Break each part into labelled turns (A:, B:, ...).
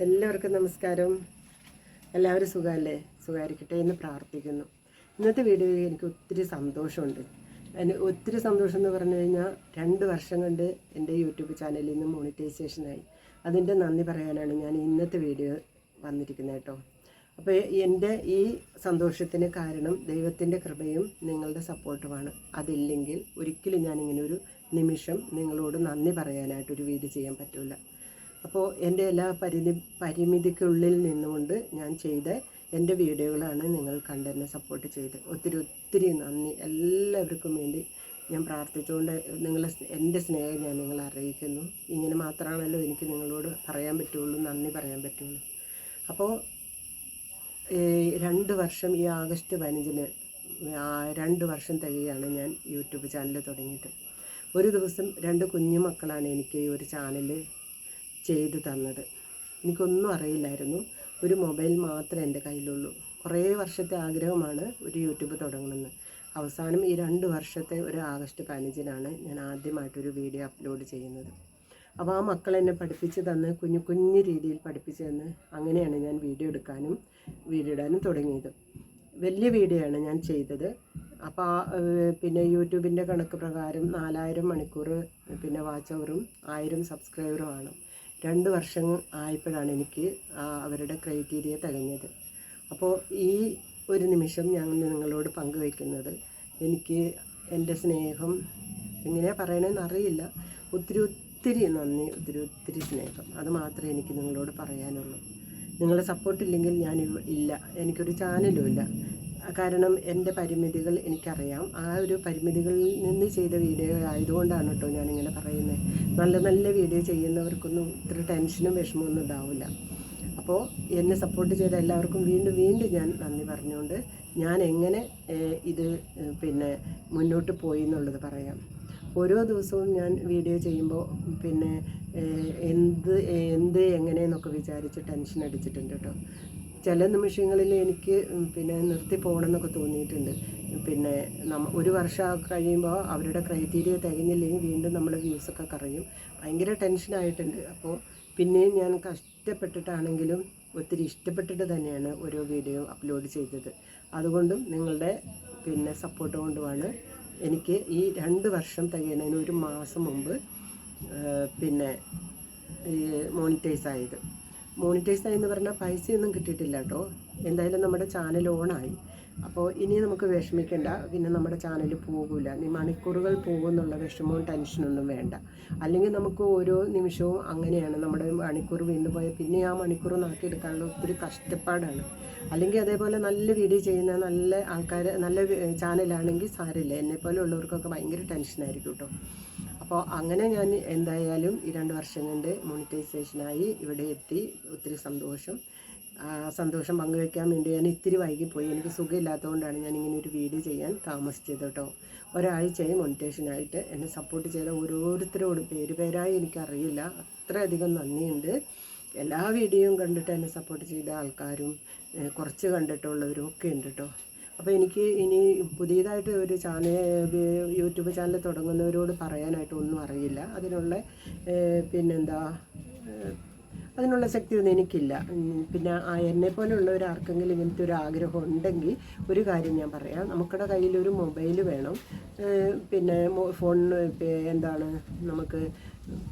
A: എല്ലാവർക്കും നമസ്കാരം. എല്ലാവരും സുഖമല്ലേ? സുഖമായിരിക്കട്ടെ എന്ന് പ്രാർത്ഥിക്കുന്നു. ഇന്നത്തെ വീഡിയോയിൽ എനിക്ക് ഒത്തിരി സന്തോഷമുണ്ട്. ഒത്തിരി സന്തോഷം എന്ന് പറഞ്ഞു കഴിഞ്ഞാൽ 2 വർഷം കൊണ്ട് എൻ്റെ യൂട്യൂബ് ചാനലിൽ നിന്ന് മോണിറ്റൈസേഷനായി. അതിൻ്റെ നന്ദി പറയാനാണ് ഞാൻ ഇന്നത്തെ വീഡിയോ വന്നിരിക്കുന്നത് കേട്ടോ. അപ്പോൾ എൻ്റെ ഈ സന്തോഷത്തിന് കാരണം ദൈവത്തിൻ്റെ കൃപയും നിങ്ങളുടെ സപ്പോർട്ടുമാണ്. അതില്ലെങ്കിൽ ഒരിക്കലും ഞാനിങ്ങനെ ഒരു നിമിഷം നിങ്ങളോട് നന്ദി പറയാനായിട്ടൊരു വീഡിയോ ചെയ്യാൻ പറ്റില്ല. അപ്പോൾ എൻ്റെ എല്ലാ പരിമിതിക്കുള്ളിൽ നിന്നുകൊണ്ട് ഞാൻ ചെയ്ത എൻ്റെ വീഡിയോകളാണ് നിങ്ങൾ കണ്ടെന്നെ സപ്പോർട്ട് ചെയ്ത്. ഒത്തിരി നന്ദി. എല്ലാവർക്കും വേണ്ടി ഞാൻ പ്രാർത്ഥിച്ചുകൊണ്ട് എൻ്റെ സ്നേഹം ഞാൻ നിങ്ങളെ അറിയിക്കുന്നു. ഇങ്ങനെ മാത്രമാണല്ലോ എനിക്ക് നിങ്ങളോട് പറയാൻ പറ്റുള്ളൂ, നന്ദി പറയാൻ പറ്റുള്ളൂ. അപ്പോൾ 2 വർഷം ഈ ആഗസ്റ്റ് 15-ന് 2 വർഷം തികയാണ് ഞാൻ യൂട്യൂബ് ചാനൽ തുടങ്ങിയിട്ട്. ഒരു ദിവസം 2 കുഞ്ഞു മക്കളാണ് എനിക്ക് ഈ ഒരു ചാനൽ ചെയ്തു തന്നത്. എനിക്കൊന്നും അറിയില്ലായിരുന്നു. ഒരു മൊബൈൽ മാത്രമേ എൻ്റെ കയ്യിലുള്ളൂ. കുറേ വർഷത്തെ ആഗ്രഹമാണ് ഒരു യൂട്യൂബ് തുടങ്ങണമെന്ന്. അവസാനം ഈ 2 വർഷത്തെ ഒരു ആഗസ്റ്റ് 15-നാണ് ഞാൻ ആദ്യമായിട്ടൊരു വീഡിയോ അപ്ലോഡ് ചെയ്യുന്നത്. അപ്പോൾ ആ മക്കൾ എന്നെ പഠിപ്പിച്ച് തന്ന് കുഞ്ഞു രീതിയിൽ പഠിപ്പിച്ച് തന്ന് അങ്ങനെയാണ് ഞാൻ വീഡിയോ എടുക്കാനും വീഡിയോ ഇടാനും തുടങ്ങിയത്. വലിയ വീഡിയോ ആണ് ഞാൻ ചെയ്തത്. അപ്പോൾ പിന്നെ യൂട്യൂബിൻ്റെ കണക്ക് പ്രകാരം 4000 മണിക്കൂർ പിന്നെ വാച്ച് അവറും 1000 സബ്സ്ക്രൈബറുമാണ്. 2 വർഷം ആയപ്പോഴാണ് എനിക്ക് അവരുടെ ക്രൈറ്റീരിയ തികഞ്ഞത്. അപ്പോൾ ഈ ഒരു നിമിഷം ഞാൻ നിങ്ങളോട് പങ്കുവയ്ക്കുന്നത്, എനിക്ക് എൻ്റെ സ്നേഹം എങ്ങനെയാണ് പറയണമെന്ന് അറിയില്ല. ഒത്തിരി നന്ദി, ഒത്തിരി സ്നേഹം. അത് മാത്രമേ എനിക്ക് നിങ്ങളോട് പറയാനുള്ളൂ. നിങ്ങളുടെ സപ്പോർട്ടില്ലെങ്കിൽ ഞാൻ ഇല്ല, എനിക്കൊരു ചാനലും ഇല്ല. കാരണം എൻ്റെ പരിമിതികൾ എനിക്കറിയാം. ആ ഒരു പരിമിതികളിൽ നിന്ന് ചെയ്ത വീഡിയോ ആയതുകൊണ്ടാണ് കേട്ടോ ഞാനിങ്ങനെ പറയുന്നത്. നല്ല വീഡിയോ ചെയ്യുന്നവർക്കൊന്നും ഇത്ര ടെൻഷനും വിഷമമൊന്നും ഉണ്ടാവില്ല. അപ്പോൾ എന്നെ സപ്പോർട്ട് ചെയ്ത എല്ലാവർക്കും വീണ്ടും ഞാൻ നന്ദി പറഞ്ഞുകൊണ്ട് ഞാൻ എങ്ങനെ ഇത് പിന്നെ മുന്നോട്ട് പോയി എന്നുള്ളത് പറയാം. ഓരോ ദിവസവും ഞാൻ വീഡിയോ ചെയ്യുമ്പോൾ പിന്നെ എങ്ങനെയെന്നൊക്കെ വിചാരിച്ച് ടെൻഷൻ അടിച്ചിട്ടുണ്ട് കേട്ടോ. ചില നിമിഷങ്ങളിൽ എനിക്ക് പിന്നെ നിർത്തി പോകണമെന്നൊക്കെ തോന്നിയിട്ടുണ്ട്. പിന്നെ ഒരു വർഷം കഴിയുമ്പോൾ അവരുടെ ക്രൈറ്റീരിയ തികഞ്ഞില്ലെങ്കിൽ വീണ്ടും നമ്മുടെ വ്യൂസൊക്കെ കുറയും. ഭയങ്കര ടെൻഷനായിട്ടുണ്ട്. അപ്പോൾ പിന്നെയും ഞാൻ കഷ്ടപ്പെട്ടിട്ടാണെങ്കിലും ഒത്തിരി ഇഷ്ടപ്പെട്ടിട്ട് തന്നെയാണ് ഓരോ വീഡിയോ അപ്ലോഡ് ചെയ്തത്. അതുകൊണ്ടും നിങ്ങളുടെ പിന്നെ സപ്പോർട്ട് കൊണ്ടുമാണ് എനിക്ക് ഈ 2 വർഷം തികയുന്നതിന് 1 മാസം മുമ്പ് പിന്നെ ഈ മോണിറ്റൈസ് ആയെന്ന് പറഞ്ഞാൽ പൈസയൊന്നും കിട്ടിയിട്ടില്ല കേട്ടോ. എന്തായാലും നമ്മുടെ ചാനൽ ഓണായി. അപ്പോൾ ഇനി നമുക്ക് വിഷമിക്കേണ്ട. പിന്നെ നമ്മുടെ ചാനൽ പോകില്ല, നീ മണിക്കൂറുകൾ പോകുമെന്നുള്ള വിഷമവും ടെൻഷനൊന്നും വേണ്ട. അല്ലെങ്കിൽ നമുക്ക് ഓരോ നിമിഷവും അങ്ങനെയാണ്, നമ്മുടെ മണിക്കൂർ വീണ്ടും പോയാൽ പിന്നെ ആ മണിക്കൂർ നാക്കിയെടുക്കാനുള്ള ഒത്തിരി കഷ്ടപ്പാടാണ്. അല്ലെങ്കിൽ അതേപോലെ നല്ല വീഡിയോ ചെയ്യുന്ന നല്ല ആൾക്കാർ, നല്ല ചാനലാണെങ്കിൽ സാരമില്ല. എന്നെപ്പോലെ ഉള്ളവർക്കൊക്കെ ഭയങ്കര ടെൻഷനായിരിക്കും കേട്ടോ. അപ്പോൾ അങ്ങനെ ഞാൻ എന്തായാലും ഈ 2 വർഷം കൊണ്ട് മോണിറ്റൈസേഷനായി ഇവിടെ എത്തി. ഒത്തിരി സന്തോഷം പങ്കുവയ്ക്കാൻ വേണ്ടി ഞാൻ ഇത്തിരി വൈകിപ്പോയി. എനിക്ക് സുഖമില്ലാത്തതുകൊണ്ടാണ് ഞാനിങ്ങനെ ഒരു വീഡിയോ ചെയ്യാൻ താമസിച്ചത് കേട്ടോ. ഒരാഴ്ചയായി മോണിറ്റൈസേഷനായിട്ട് എന്നെ സപ്പോർട്ട് ചെയ്ത ഓരോരുത്തരോടും പേരായി എനിക്കറിയില്ല. അത്രയധികം നന്ദിയുണ്ട്. എല്ലാ വീഡിയോയും കണ്ടിട്ട് എന്നെ സപ്പോർട്ട് ചെയ്ത ആൾക്കാരും കുറച്ച് കണ്ടിട്ടുള്ളവരും ഒക്കെ ഉണ്ട് കേട്ടോ. അപ്പോൾ എനിക്ക് ഇനി പുതിയതായിട്ട് ഒരു യൂട്യൂബ് ചാനൽ തുടങ്ങുന്നവരോട് പറയാനായിട്ട് ഒന്നും അറിയില്ല. അതിനുള്ള ശക്തിയൊന്നും എനിക്കില്ല. പിന്നെ എന്നെപ്പോലെയുള്ളവർ ആർക്കെങ്കിലും ഇങ്ങനത്തെ ഒരു ആഗ്രഹം ഉണ്ടെങ്കിൽ ഒരു കാര്യം ഞാൻ പറയാം. നമുക്കിടെ കയ്യിലൊരു മൊബൈൽ വേണം. പിന്നെ ഫോണിന് നമുക്ക്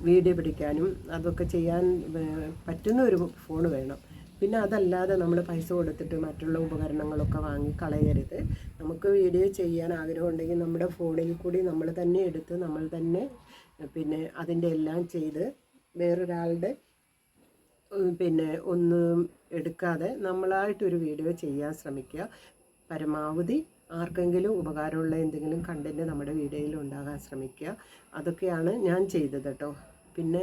A: വീഡിയോ പിടിക്കാനും അതൊക്കെ ചെയ്യാൻ പറ്റുന്ന ഒരു ഫോൺ വേണം. പിന്നെ അതല്ലാതെ നമ്മൾ പൈസ കൊടുത്തിട്ട് മറ്റുള്ള ഉപകരണങ്ങളൊക്കെ വാങ്ങി കളയരുത്. നമുക്ക് വീഡിയോ ചെയ്യാൻ ആഗ്രഹം ഉണ്ടെങ്കിൽ നമ്മുടെ ഫോണിൽ കൂടി നമ്മൾ തന്നെ എടുത്ത് നമ്മൾ തന്നെ പിന്നെ അതിൻ്റെ എല്ലാം ചെയ്ത് വേറൊരാളുടെ പിന്നെ ഒന്നും എടുക്കാതെ നമ്മളായിട്ടൊരു വീഡിയോ ചെയ്യാൻ ശ്രമിക്കുക. പരമാവധി ആർക്കെങ്കിലും ഉപകാരമുള്ള എന്തെങ്കിലും കണ്ടൻറ്റ് നമ്മുടെ വീഡിയോയിൽ ഉണ്ടാകാൻ ശ്രമിക്കുക. അതൊക്കെയാണ് ഞാൻ ചെയ്തത് കേട്ടോ. പിന്നെ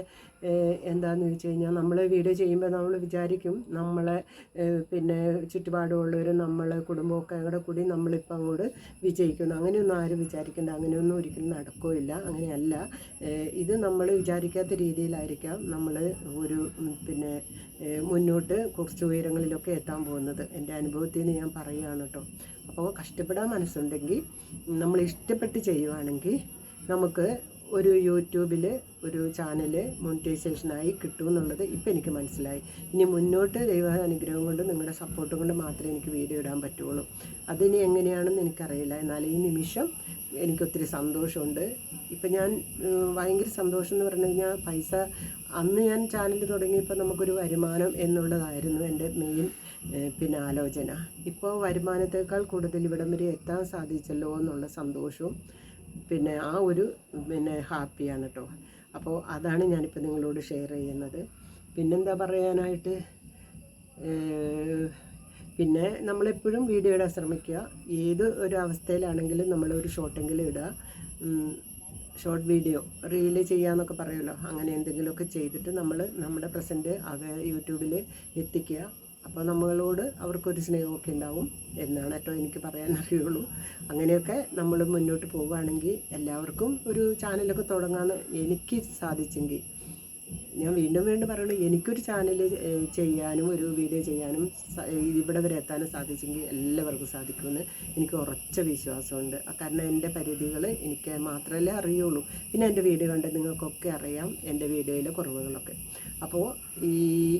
A: എന്താണെന്ന് വെച്ച് കഴിഞ്ഞാൽ നമ്മൾ വീഡിയോ ചെയ്യുമ്പോൾ നമ്മൾ വിചാരിക്കും നമ്മളെ പിന്നെ ചുറ്റുപാടുമുള്ളവരും നമ്മളെ കുടുംബമൊക്കെ കൂടെ കൂടി നമ്മളിപ്പോൾ അങ്ങോട്ട് വിജയിക്കുന്നു. അങ്ങനെയൊന്നും ആരും വിചാരിക്കേണ്ട. അങ്ങനെയൊന്നും ഒരിക്കലും നടക്കുകയില്ല. അങ്ങനെയല്ല. ഇത് നമ്മൾ വിചാരിക്കാത്ത രീതിയിലായിരിക്കാം നമ്മൾ ഒരു പിന്നെ മുന്നോട്ട് കുറച്ച് ഉയരങ്ങളിലൊക്കെ എത്താൻ പോകുന്നത്. എൻ്റെ അനുഭവത്തിൽ നിന്ന് ഞാൻ പറയുകയാണ് കേട്ടോ. അപ്പോൾ കഷ്ടപ്പെടാൻ മനസ്സുണ്ടെങ്കിൽ നമ്മൾ ഇഷ്ടപ്പെട്ട് ചെയ്യുവാണെങ്കിൽ നമുക്ക് ഒരു യൂട്യൂബിൽ ഒരു ചാനൽ മോണിറ്റൈസേഷനായി കിട്ടുമെന്നുള്ളത് ഇപ്പം എനിക്ക് മനസ്സിലായി. ഇനി മുന്നോട്ട് ദൈവ അനുഗ്രഹം കൊണ്ട് നിങ്ങളുടെ സപ്പോർട്ട് കൊണ്ട് മാത്രമേ എനിക്ക് വീഡിയോ ഇടാൻ പറ്റുള്ളൂ. അതിനി എങ്ങനെയാണെന്ന് എനിക്കറിയില്ല. എന്നാൽ ഈ നിമിഷം എനിക്കൊത്തിരി സന്തോഷമുണ്ട്. ഇപ്പം ഞാൻ ഭയങ്കര സന്തോഷം എന്ന് പറഞ്ഞു കഴിഞ്ഞാൽ പൈസ അന്ന് ഞാൻ ചാനൽ തുടങ്ങിയപ്പോൾ നമുക്കൊരു വരുമാനം എന്നുള്ളതായിരുന്നു എൻ്റെ മെയിൻ പിന്നെ ആലോചന. ഇപ്പോൾ വരുമാനത്തേക്കാൾ കൂടുതൽ ഇവിടം വരെ എത്താൻ സാധിച്ചല്ലോ എന്നുള്ള സന്തോഷവും പിന്നെ ആ ഒരു പിന്നെ ഹാപ്പിയാണ് കേട്ടോ. അപ്പോൾ അതാണ് ഞാനിപ്പോൾ നിങ്ങളോട് ഷെയർ ചെയ്യുന്നത്. പിന്നെന്താ പറയാനായിട്ട്, പിന്നെ നമ്മളെപ്പോഴും വീഡിയോ ഇടാൻ ശ്രമിക്കുക. ഏത് ഒരു അവസ്ഥയിലാണെങ്കിലും നമ്മളൊരു ഷോർട്ടെങ്കിലും ഇടുക. ഷോർട്ട് വീഡിയോ റീല് ചെയ്യാമെന്നൊക്കെ പറയുമല്ലോ, അങ്ങനെ എന്തെങ്കിലുമൊക്കെ ചെയ്തിട്ട് നമ്മൾ നമ്മുടെ പ്രസൻറ്റ് യൂട്യൂബിൽ എത്തിക്കുക. അപ്പോൾ നമ്മളോട് അവർക്കൊരു സ്നേഹമൊക്കെ ഉണ്ടാവും എന്നാണ് കേട്ടോ എനിക്ക് പറയാനറിയുള്ളൂ. അങ്ങനെയൊക്കെ നമ്മൾ മുന്നോട്ട് പോവുകയാണെങ്കിൽ എല്ലാവർക്കും ഒരു ചാനലൊക്കെ തുടങ്ങാമെന്ന് എനിക്ക് സാധിച്ചെങ്കിൽ, ഞാൻ വീണ്ടും പറയുന്നത്, എനിക്കൊരു ചാനൽ ചെയ്യാനും ഒരു വീഡിയോ ചെയ്യാനും ഇവിടെ വരെ എത്താനും സാധിച്ചെങ്കിൽ എല്ലാവർക്കും സാധിക്കുമെന്ന് എനിക്ക് ഉറച്ച വിശ്വാസമുണ്ട്. കാരണം എൻ്റെ പരിധികൾ എനിക്ക് മാത്രമല്ലേ അറിയുള്ളൂ. പിന്നെ എൻ്റെ വീഡിയോ കണ്ട് നിങ്ങൾക്കൊക്കെ അറിയാം എൻ്റെ വീഡിയോയിലെ കുറവുകളൊക്കെ. അപ്പോൾ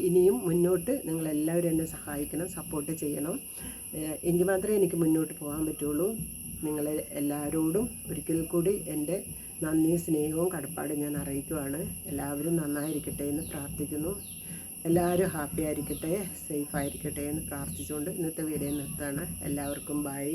A: ഇനിയും മുന്നോട്ട് നിങ്ങളെല്ലാവരും എന്നെ സഹായിക്കണം, സപ്പോർട്ട് ചെയ്യണം. എങ്കിൽ മാത്രമേ എനിക്ക് മുന്നോട്ട് പോകാൻ പറ്റുള്ളൂ. നിങ്ങളെ എല്ലാവരോടും ഒരിക്കൽ കൂടി എൻ്റെ നന്ദിയും സ്നേഹവും കടപ്പാടും ഞാൻ അറിയിക്കുവാണ്. എല്ലാവരും നന്നായിരിക്കട്ടെ എന്ന് പ്രാർത്ഥിക്കുന്നു. എല്ലാവരും ഹാപ്പി ആയിരിക്കട്ടെ, സേഫ് ആയിരിക്കട്ടെ എന്ന് പ്രാർത്ഥിച്ചുകൊണ്ട് ഇന്നത്തെ വീഡിയോ നിർത്തുകയാണ്. എല്ലാവർക്കും ബൈ.